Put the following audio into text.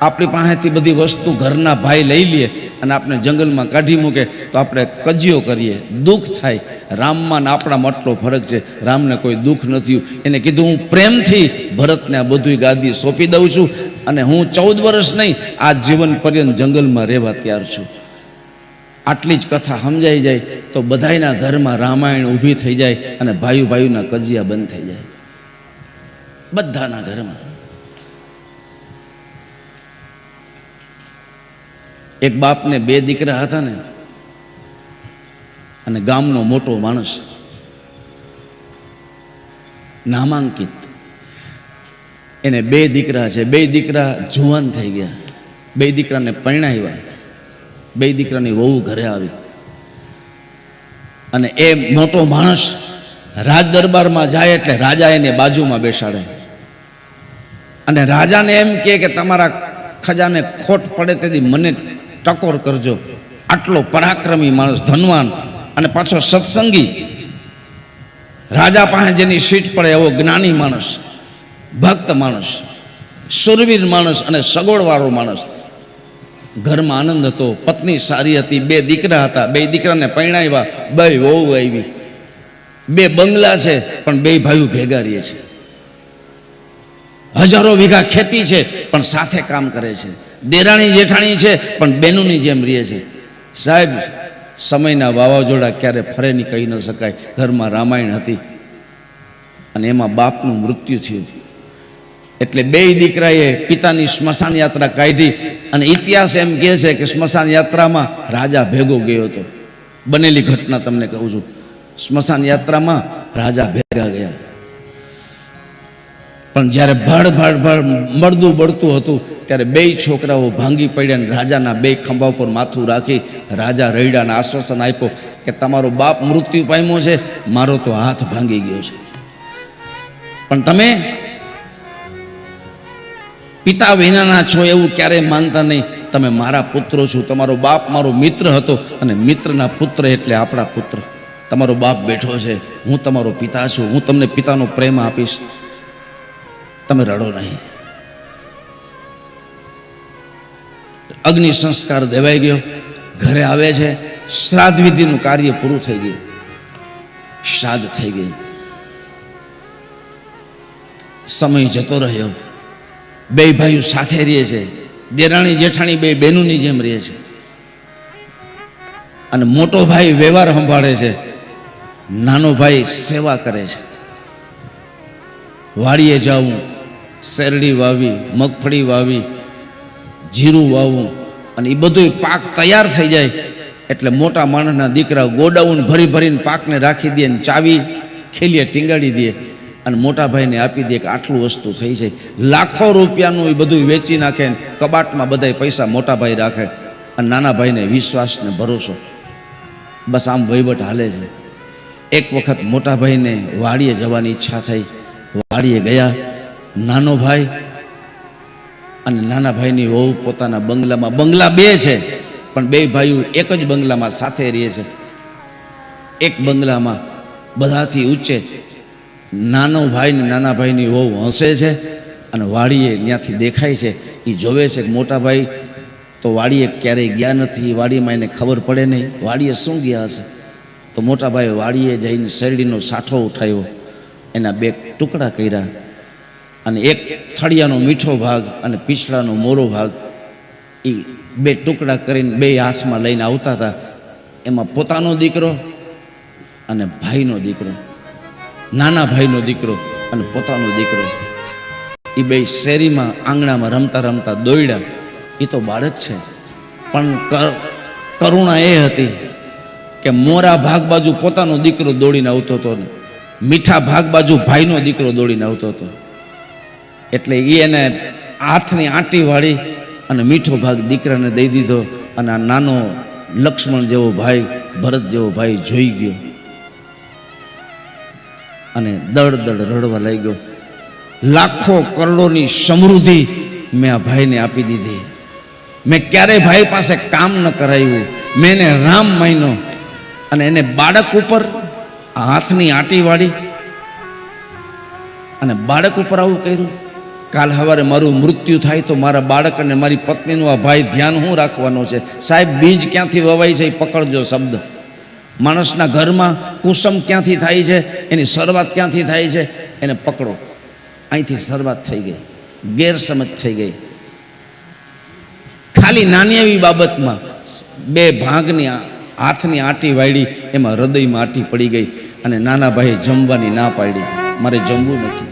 આપણી પાસેથી બધી વસ્તુ ઘરના ભાઈ લઈ લે અને આપણે જંગલમાં કાઢી મૂકે તો આપણે કજિયો કરીએ, દુઃખ થાય. રામમાં આપણામાં આટલો ફરક છે. રામને કોઈ દુઃખ નથી. એને કીધું હું પ્રેમથી ભરતને આ બધું ગાદી સોંપી દઉં છું અને હું 14 વર્ષ નહીં, આ જીવન પર્યંત જંગલમાં રહેવા તૈયાર છું. આટલી જ કથા સમજાઈ જાય તો બધાયના ઘરમાં રામાયણ ઊભી થઈ જાય અને ભાઈઓ ભાઈઓના કજિયા બંધ થઈ જાય, બધાના ઘરમાં. એક બાપને 2 દીકરા હતા ને, અને ગામનો મોટો માણસ, નામાંકિત. એને 2 દીકરા છે. 2 દીકરા જુવાન થઈ ગયા. 2 દીકરાને પરણાવ્યા. 2 દીકરાની વહુ ઘરે આવી અને એ મોટો માણસ રાજ દરબારમાં જાય એટલે રાજા એને બાજુમાં બેસાડે અને રાજાને એમ કહે કે તમારા ખજાને ખોટ પડે તેથી મને ટકોર કરજો. આટલો પરાક્રમી માણસ, ધનવાન અને પાછો સત્સંગી, રાજા પાસે જેની સીટ પડે એવો જ્ઞાની માણસ, ભક્ત માણસ, સુરવીર માણસ અને સગવડવાળો માણસ. ઘરમાં આનંદ હતો. પત્ની સારી હતી. 2 દીકરા હતા. 2 દીકરાને પરણાવ્યા. 2 વહુ આવી. 2 બંગલા છે પણ 2 ભાઈઓ ભેગા રહે છે. હજારો વીઘા ખેતી છે પણ સાથે કામ કરે છે. દેરાણી જેઠાણી છે પણ બહેનોની જેમ રહે છે. સાહેબ, સમયના વાવાઝોડા ક્યારે ફરે નહીં કહી ન શકાય. ઘરમાં રામાયણ હતી અને એમાં બાપનું મૃત્યુ થયું એટલે 2 દીકરાએ પિતાની સ્મશાન યાત્રા કાઢી અને ઇતિહાસ એમ કહે છે કે સ્મશાન યાત્રામાં રાજા ભેગો ગયો હતો. બનેલી ઘટના તમને કહું છું. સ્મશાન યાત્રામાં રાજા ભેગા ગયા પણ જ્યારે ભડ મળતું બળતું હતું ત્યારે 2 છોકરાઓ ભાંગી પડ્યા અને રાજાના 2 ખંભા ઉપર માથું રાખી રાજા રૈડાને આશ્વાસન આપ્યો કે તમારો બાપ મૃત્યુ પામ્યો છે, મારો તો હાથ ભાંગી ગયો છે, પણ તમે પિતા વિનાના છો એવું ક્યારેય માનતા નહીં. તમે મારા પુત્રો છો. તમારો બાપ મારો મિત્ર હતો અને મિત્રના પુત્ર એટલે આપણા પુત્ર. તમારો બાપ બેઠો છે, હું તમારો પિતા છું, હું તમને પિતાનો પ્રેમ આપીશ, તમે રડો નહીં. અગ્નિ સંસ્કાર દેવાઈ ગયો. ઘરે આવે છે. શ્રાદ્ધ વિધિનું કાર્ય પૂરું થઈ ગયું. શ્રાદ્ધ થઈ ગયું. સમય જતો રહ્યો. 2 ભાઈઓ સાથે રહે છે. દેરાણી જેઠાણી 2 બહેનોની જેમ રહે છે અને મોટો ભાઈ વ્યવહાર સંભાળે છે, નાનો ભાઈ સેવા કરે છે. વાડીએ જાવું, શેરડી વાવી, મગફળી વાવી, જીરું વાવું અને એ બધું પાક તૈયાર થઈ જાય એટલે મોટા માણસના દીકરા ગોડાઉન ભરી ભરીને પાકને રાખી દે અને ચાવી ખેલીએ ટીંગાડી દે અને મોટા ભાઈને આપી દે કે આટલું વસ્તુ થઈ જાય. લાખો રૂપિયાનું એ બધું વેચી નાખે. કબાટમાં બધા પૈસા મોટા ભાઈ રાખે અને નાના ભાઈને વિશ્વાસ ને ભરોસો. બસ આમ વહીવટ હાલે છે. એક વખત મોટા ભાઈને વાડીએ જવાની ઈચ્છા થઈ. વાડીએ ગયા. નાનો ભાઈ અને નાના ભાઈની વહુ પોતાના બંગલામાં, બંગલા 2 છે પણ 2 ભાઈઓ એક જ બંગલામાં સાથે રહે છે. એક બંગલામાં બધાથી ઊંચે નાનો ભાઈ ને નાના ભાઈની વહુ હસે છે અને વાડીએ ત્યાંથી દેખાય છે. એ જોવે છે કે મોટા ભાઈ તો વાડીએ ક્યારેય ગયા નથી, વાડીમાં એને ખબર પડે નહીં, વાડીએ શું ગયા હશે. તો મોટા ભાઈ વાડીએ જઈને શેરડીનો સાઠો ઉઠાવ્યો, એના 2 ટુકડા કર્યા અને એક થળિયાનો મીઠો ભાગ અને પીછળાનો મોરો ભાગ, એ 2 ટુકડા કરીને 2 હાથમાં લઈને આવતા હતા. એમાં પોતાનો દીકરો અને ભાઈનો દીકરો, નાના ભાઈનો દીકરો અને પોતાનો દીકરો, એ 2 શેરીમાં આંગણામાં રમતા રમતા દોડ્યા. એ તો બાળક છે પણ કરુણા એ હતી કે મોરા ભાગ બાજુ પોતાનો દીકરો દોડીને આવતો હતો ને મીઠા ભાગ બાજુ ભાઈનો દીકરો દોડીને આવતો હતો. એટલે એને હાથની આંટી વાળી અને મીઠો ભાગ દીકરાને દઈ દીધો અને આ નાનો લક્ષ્મણ જેવો ભાઈ, ભરત જેવો ભાઈ જોઈ ગયો અને દડ દડ રડવા લાગ્યો. લાખો કરોડોની સમૃદ્ધિ મેં આ ભાઈને આપી દીધી. મેં ક્યારેય ભાઈ પાસે કામ ન કરાવ્યું. મેં એને રામ માન્યો અને એને બાળક ઉપર હાથની આંટી વાળી અને બાળક ઉપર આવું કર્યું. કાલ સવારે મારું મૃત્યુ થાય તો મારા બાળક અને મારી પત્નીનું આ ભાઈ ધ્યાન શું રાખવાનું છે? સાહેબ, બીજ ક્યાંથી વવાય છે એ પકડજો શબ્દ. માણસના ઘરમાં કુસમ ક્યાંથી થાય છે, એની શરૂઆત ક્યાંથી થાય છે, એને પકડો. અહીંથી શરૂઆત થઈ ગઈ, ગેરસમજ થઈ ગઈ. ખાલી નાની એવી બાબતમાં બે ભાગની હાથની આંટી વાળી, એમાં હૃદયમાં આંટી પડી ગઈ અને નાના ભાઈ જમવાની ના પાડી, મારે જમવું નથી.